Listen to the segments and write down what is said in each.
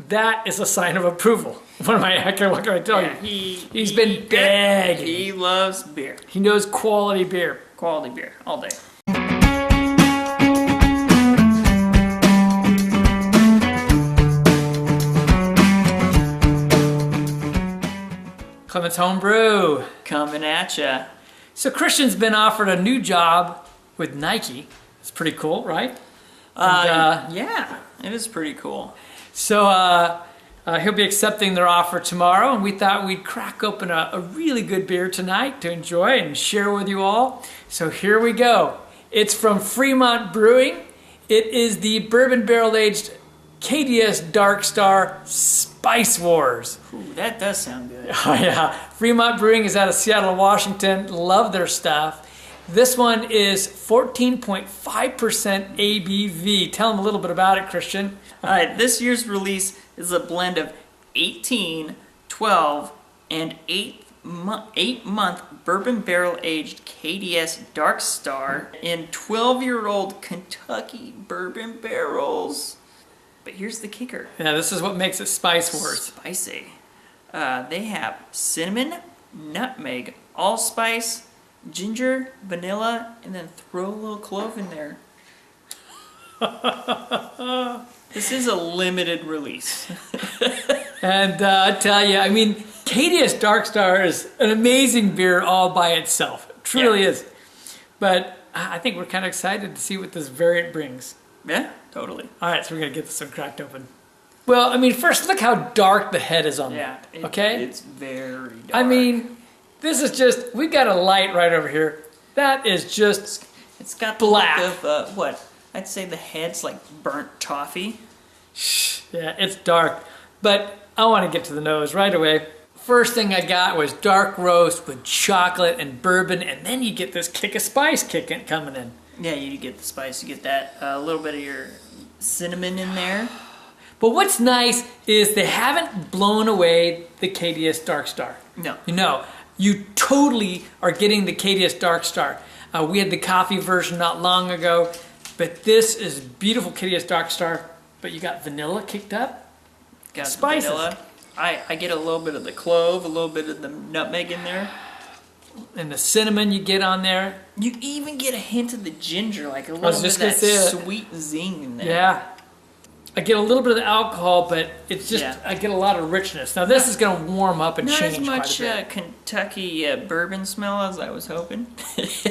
that is a sign of approval. What can I tell you? He's been begging. He loves beer. He knows quality beer. Quality beer, all day. Clement's Homebrew. Coming at ya. So Christian's been offered a new job with Nike. It's pretty cool, right? Yeah, it is pretty cool. So he'll be accepting their offer tomorrow, and we thought we'd crack open a really good beer tonight to enjoy and share with you all. So here we go. It's from Fremont Brewing. It is the bourbon barrel-aged KDS Dark Star Spice Wars. Ooh, that does sound good. Oh yeah, Fremont Brewing is out of Seattle, Washington. Love their stuff. This one is 14.5% ABV. Tell them a little bit about it, Christian. All right, this year's release is a blend of 18, 12, and 8-month bourbon barrel-aged KDS Dark Star in 12-year-old Kentucky bourbon barrels. But here's the kicker. Yeah, this is what makes it Spice Wars. Spicy. They have cinnamon, nutmeg, allspice, ginger, vanilla, and then throw a little clove in there. This is a limited release. And I tell you, I mean, KDS Dark Star is an amazing beer all by itself. It truly is. But I think we're kind of excited to see what this variant brings. Yeah, totally. All right, so we're going to get this one cracked open. Well, I mean, first, look how dark the head is on that. Okay? It's very dark. I mean, this is just, we've got a light right over here. That is just it's got black. The look of, what? I'd say the head's like burnt toffee. Yeah, it's dark. But I want to get to the nose right away. First thing I got was dark roast with chocolate and bourbon, and then you get this kick of spice coming in. Yeah, you get the spice. You get that a little bit of your cinnamon in there. But what's nice is they haven't blown away the KDS Dark Star. No. You know, you totally are getting the KDS Dark Star. We had the coffee version not long ago, but this is beautiful KDS Dark Star. But you got vanilla kicked up. Got spices. Vanilla. I get a little bit of the clove, a little bit of the nutmeg in there. And the cinnamon you get on there. You even get a hint of the ginger, like a little bit of that sweet zing in there. Yeah. I get a little bit of the alcohol, but it's just, I get a lot of richness. Now this is going to warm up and not change as much quite a bit. Kentucky bourbon smell as I was hoping.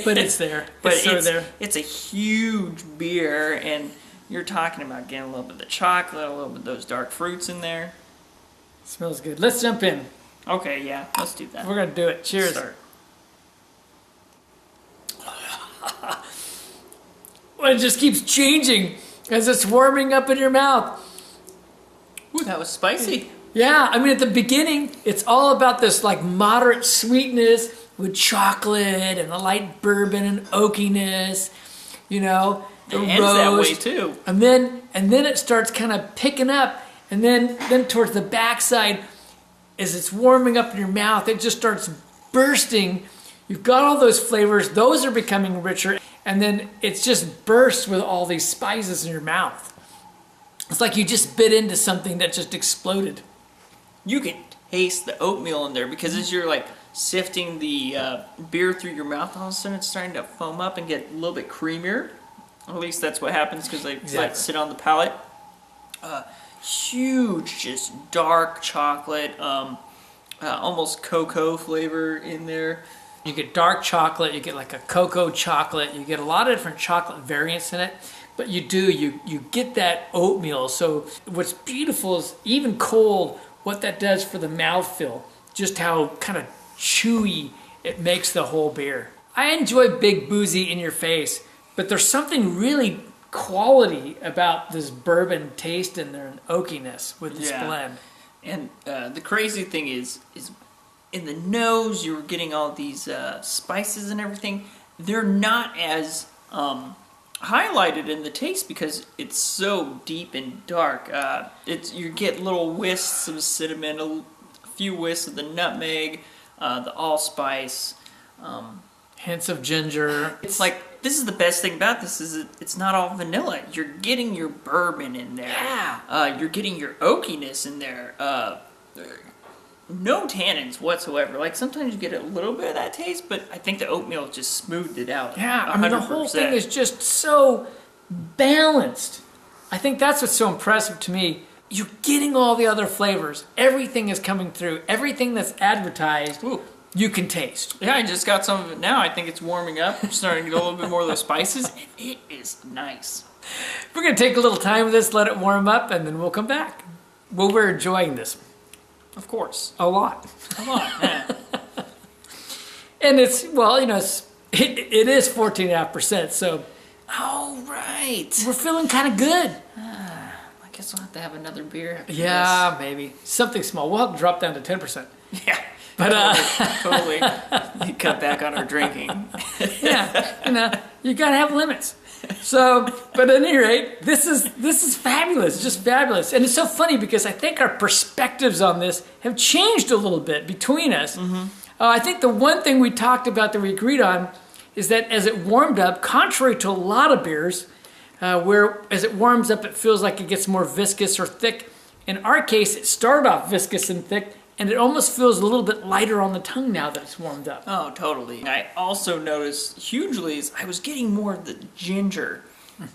But it's there. But there. It's a huge beer, and you're talking about getting a little bit of the chocolate, a little bit of those dark fruits in there. Smells good. Let's jump in. Okay, yeah, let's do that. We're going to do it. Cheers. Start. Well, it just keeps changing as it's warming up in your mouth. Ooh, that was spicy. Yeah, I mean, at the beginning, it's all about this like moderate sweetness with chocolate and a light bourbon and oakiness, you know, the it ends roast. that way too. And then it starts kind of picking up, and then towards the backside, as it's warming up in your mouth, it just starts bursting. You've got all those flavors; those are becoming richer, and then it's just bursts with all these spices in your mouth. It's like you just bit into something that just exploded. You can taste the oatmeal in there because as you're like sifting the beer through your mouth, all of a sudden it's starting to foam up and get a little bit creamier. At least that's what happens because they like sit on the palate. Huge, just dark chocolate, almost cocoa flavor in there. You get dark chocolate, you get like a cocoa chocolate, you get a lot of different chocolate variants in it, but you get that oatmeal. So what's beautiful is even cold, what that does for the mouthfeel, just how kind of chewy it makes the whole beer. I enjoy big boozy in your face, but there's something really quality about this bourbon taste in there and oakiness with this blend. And the crazy thing is in the nose, you're getting all these spices and everything. They're not as highlighted in the taste because it's so deep and dark. You get little wisps of cinnamon, a few wisps of the nutmeg, the allspice, Hints of ginger. It's like, this is the best thing about this is it's not all vanilla. You're getting your bourbon in there. Yeah. You're getting your oakiness in there. No tannins whatsoever. Like sometimes you get a little bit of that taste, but I think the oatmeal just smoothed it out. Yeah, 100%. I mean the whole thing is just so balanced. I think that's what's so impressive to me. You're getting all the other flavors. Everything is coming through. Everything that's advertised, you can taste. Yeah, I just got some of it now. I think it's warming up. I'm starting to get a little bit more of those spices, and it is nice. We're going to take a little time with this, let it warm up, and then we'll come back. Well, we're enjoying this. Of course. A lot. A lot, yeah. And it's, well, you know, it is 14.5%, so. Oh, right. We're feeling kind of good. I guess I'll have to have another beer after Yeah, maybe. Something small. We'll have to drop down to 10%. this. Yeah. But, Totally. We cut back on our drinking. Yeah, you know, you got to have limits. So, but at any rate, this is fabulous, just fabulous. And it's so funny because I think our perspectives on this have changed a little bit between us. I think the one thing we talked about that we agreed on is that as it warmed up, contrary to a lot of beers, where as it warms up, it feels like it gets more viscous or thick. In our case, it started off viscous and thick, and it almost feels a little bit lighter on the tongue now that it's warmed up. Oh, totally. I also noticed hugely is I was getting more of the ginger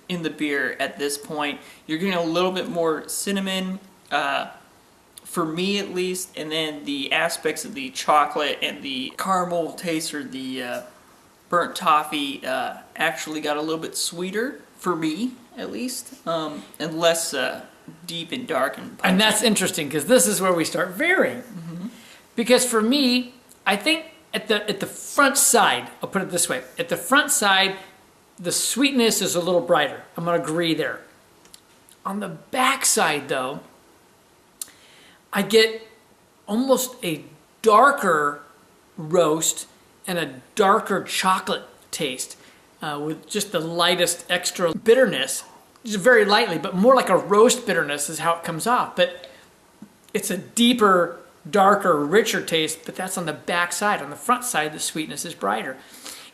in the beer at this point. You're getting a little bit more cinnamon, for me at least, and then the aspects of the chocolate and the caramel taste or the burnt toffee actually got a little bit sweeter, for me at least, and less deep and dark and punchy. And that's interesting because this is where we start varying. Because for me, I think at the front side, I'll put it this way, at the front side, the sweetness is a little brighter. I'm going to agree there. On the back side, though, I get almost a darker roast and a darker chocolate taste with just the lightest extra bitterness. Just very lightly, but more like a roast bitterness is how it comes off. But it's a deeper, darker, richer taste, but that's on the back side. On the front side, the sweetness is brighter.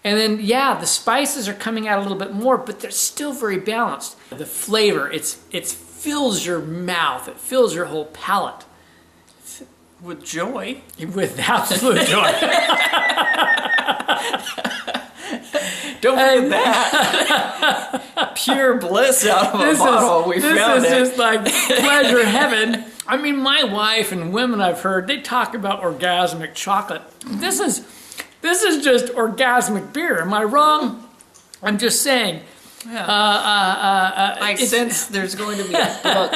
And then, yeah, the spices are coming out a little bit more, but they're still very balanced. The flavor, it fills your mouth. It fills your whole palate. With joy. With absolute joy. Don't forget that. Pure bliss out of a bottle. We found it. This is just like pleasure heaven. I mean, my wife and women I've heard, they talk about orgasmic chocolate. This is just orgasmic beer. Am I wrong? I'm just saying. Yeah. I sense there's going to be a book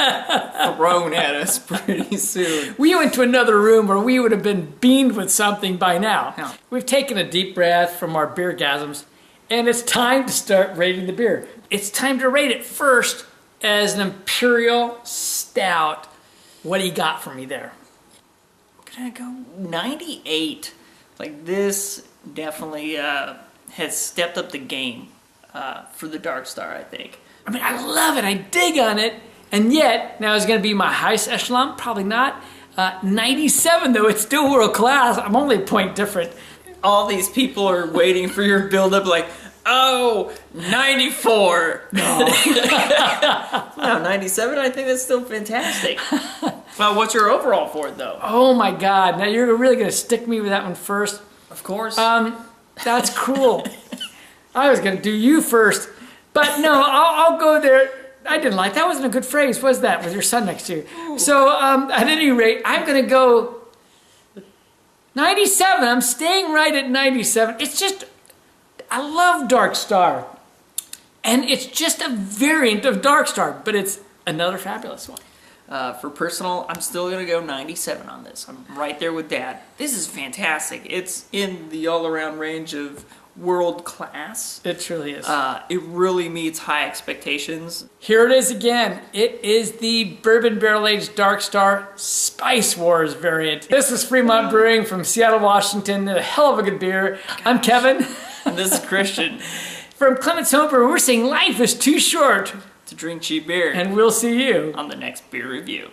thrown at us pretty soon. We went to another room where we would have been beamed with something by now. Yeah. We've taken a deep breath from our beergasms, and it's time to start rating the beer. It's time to rate it first as an Imperial Stout. What do you got for me there? Can I go 98? Like this definitely has stepped up the game for the Dark Star, I think. I mean, I love it. I dig on it. And yet, now is going to be my highest echelon? Probably not. 97, though. It's still world class. I'm only a point different. All these people are waiting for your build-up like, oh, 94. No. No, 97, I think that's still fantastic. Well, what's your overall for it, though? Oh, my God. Now, you're really going to stick me with that one first? Of course. That's cruel. I was going to do you first. But no, I'll go there. I didn't like that. Wasn't a good phrase, was that, with your son next to you? Ooh. So, at any rate, I'm going to go 97. I'm staying right at 97. It's just, I love Dark Star. And it's just a variant of Dark Star, but it's another fabulous one. For personal, I'm still going to go 97 on this. I'm right there with Dad. This is fantastic. It's in the all-around range of world class. It truly is. It really meets high expectations. Here it is again. It is the Bourbon Barrel Aged Dark Star Spice Wars variant. This is Fremont Brewing from Seattle, Washington. A hell of a good beer. I'm Kevin. And this is Christian. From Clements Homebrew, we're saying life is too short to drink cheap beer. And we'll see you on the next beer review.